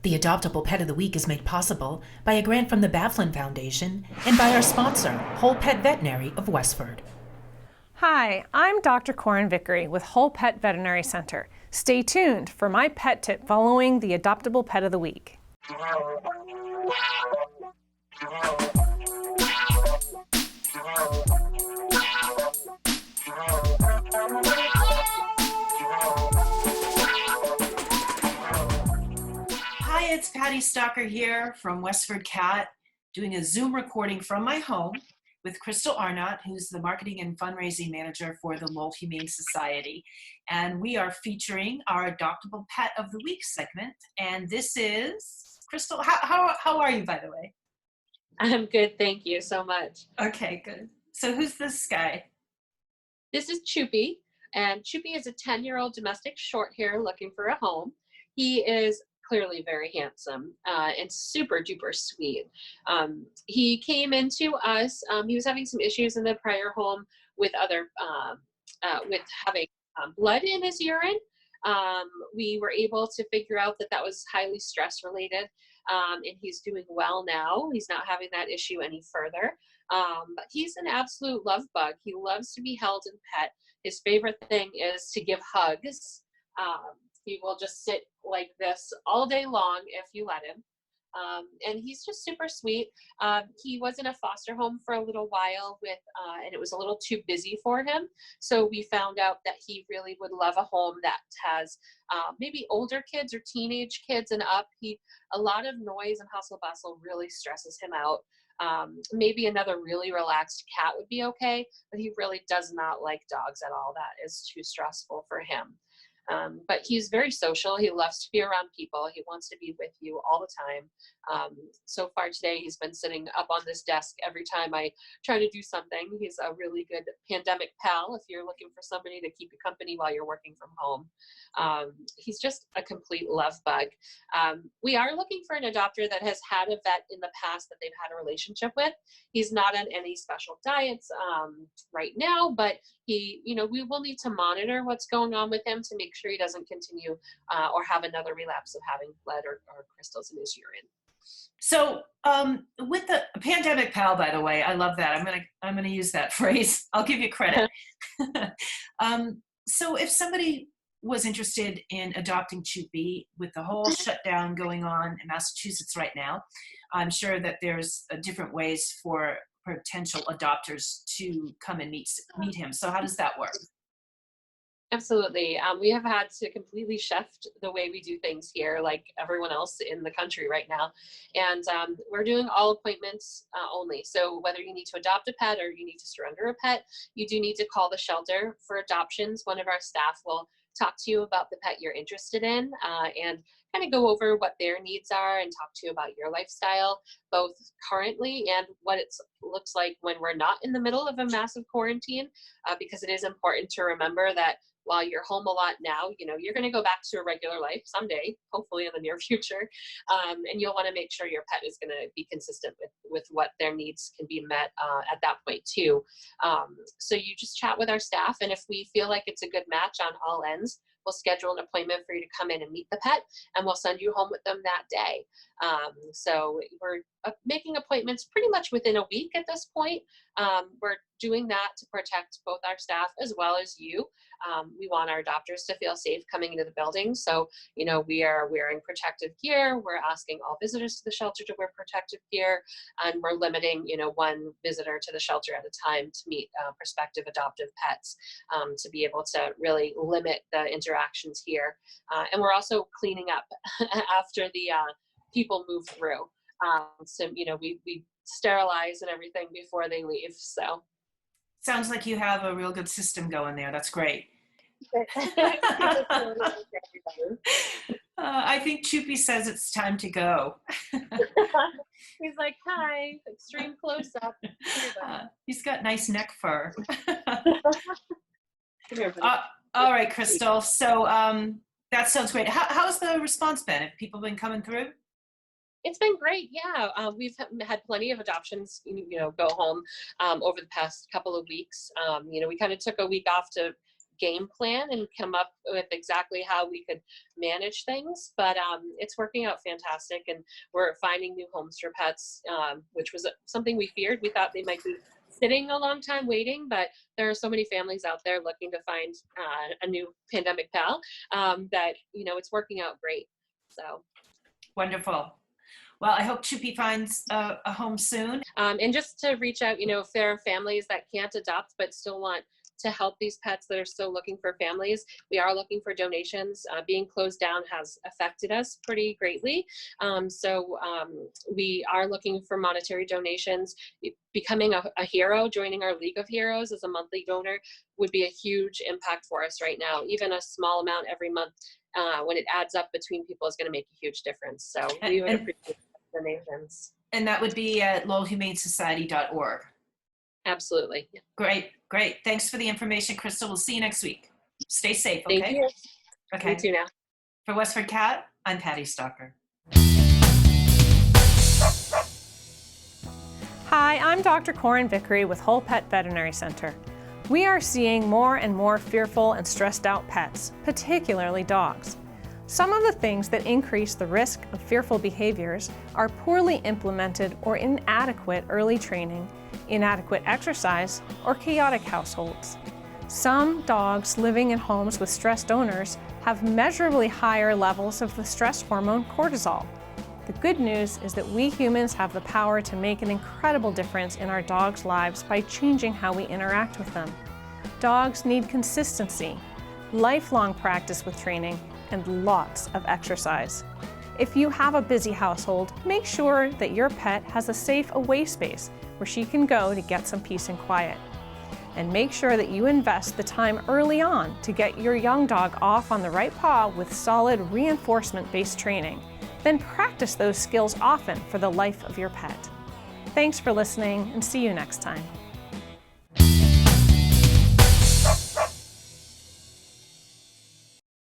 The Adoptable Pet of the Week is made possible by a grant from the Baflin Foundation and by our sponsor, Whole Pet Veterinary of Westford. Hi, I'm Dr. Corin Vickery with Whole Pet Veterinary Center. Stay tuned for my pet tip following the Adoptable Pet of the Week. Hi, it's Patty Stalker here from WestfordCAT, doing a Zoom recording from my home with Crystal Arnott, who's the Marketing and Fundraising Manager for the Lowell Humane Society. And we are featuring our Adoptable Pet of the Week segment. And this is, Crystal, how are you, by the way? I'm good, thank you so much. Okay, good. So who's this guy? This is Chuppi, and Chuppi is a 10-year-old domestic shorthair looking for a home. He is clearly very handsome and super duper sweet. He came into us, he was having some issues in the prior home with with having blood in his urine. We were able to figure out that that was highly stress related, and he's doing well now. He's not having that issue any further. But he's an absolute love bug. He loves to be held and pet. His favorite thing is to give hugs. He will just sit like this all day long if you let him. And he's just super sweet. He was in a foster home for a little while and it was a little too busy for him. So we found out that he really would love a home that has maybe older kids or teenage kids and up. A lot of noise and hustle bustle really stresses him out. Maybe another really relaxed cat would be okay, but he really does not like dogs at all. That is too stressful for him. But he's very social. He loves to be around people. He wants to be with you all the time. So far today, he's been sitting up on this desk every time I try to do something. He's a really good pandemic pal if you're looking for somebody to keep you company while you're working from home. He's just a complete love bug. We are looking for an adopter that has had a vet in the past that they've had a relationship with. He's not on any special diets right now, but we will need to monitor what's going on with him to make sure he doesn't continue or have another relapse of having blood or crystals in his urine. So with the pandemic pal, by the way, I love that. I'm gonna use that phrase. I'll give you credit. So if somebody was interested in adopting Chuppi with the whole shutdown going on in Massachusetts right now, I'm sure that there's different ways for potential adopters to come and meet him. So how does that work? Absolutely. We have had to completely shift the way we do things here, like everyone else in the country right now. And we're doing all appointments only. So whether you need to adopt a pet or you need to surrender a pet, you do need to call the shelter for adoptions. One of our staff will talk to you about the pet you're interested in and kind of go over what their needs are and talk to you about your lifestyle, both currently and what it looks like when we're not in the middle of a massive quarantine, because it is important to remember that while you're home a lot now, you're going to go back to a regular life someday, hopefully in the near future. And you'll want to make sure your pet is going to be consistent with what their needs can be met at that point too. So you just chat with our staff, and if we feel like it's a good match on all ends, we'll schedule an appointment for you to come in and meet the pet, and we'll send you home with them that day. So we're making appointments pretty much within a week at this point. We're doing that to protect both our staff as well as you. We want our adopters to feel safe coming into the building. So, we are wearing protective gear. We're asking all visitors to the shelter to wear protective gear, and we're limiting, one visitor to the shelter at a time to meet prospective adoptive pets, to be able to really limit the interactions here. And we're also cleaning up after the people move through. So, we sterilize and everything before they leave. So. Sounds like you have a real good system going there. That's great. I think Chuppi says it's time to go. He's like, hi, extreme close up. He's got nice neck fur. All right, Crystal. So that sounds great. How's the response been? Have people been coming through? It's been great. Yeah. We've had plenty of adoptions, go home over the past couple of weeks. We kind of took a week off to game plan and come up with exactly how we could manage things. But it's working out fantastic, and we're finding new homes for pets, which was something we feared. We thought they might be sitting a long time waiting, but there are so many families out there looking to find a new pandemic pal that, it's working out great. So Wonderful. Well, I hope Chuppi finds a home soon. And just to reach out, if there are families that can't adopt but still want to help these pets that are still looking for families, we are looking for donations. Being closed down has affected us pretty greatly. So we are looking for monetary donations. Becoming a hero, joining our League of Heroes as a monthly donor would be a huge impact for us right now. Even a small amount every month, when it adds up between people, is going to make a huge difference. So we would appreciate donations. And that would be at lowellhumanesociety.org. Absolutely. Great. Thanks for the information, Crystal. We'll see you next week. Stay safe, okay? Thank you. Okay. You too now. For WestfordCAT, I'm Patty Stalker. Hi, I'm Dr. Corin Vickery with Whole Pet Veterinary Center. We are seeing more and more fearful and stressed out pets, particularly dogs. Some of the things that increase the risk of fearful behaviors are poorly implemented or inadequate early training, inadequate exercise, or chaotic households. Some dogs living in homes with stressed owners have measurably higher levels of the stress hormone cortisol. The good news is that we humans have the power to make an incredible difference in our dogs' lives by changing how we interact with them. Dogs need consistency, lifelong practice with training, and lots of exercise. If you have a busy household, make sure that your pet has a safe away space where she can go to get some peace and quiet. And make sure that you invest the time early on to get your young dog off on the right paw with solid reinforcement-based training. Then practice those skills often for the life of your pet. Thanks for listening, and see you next time.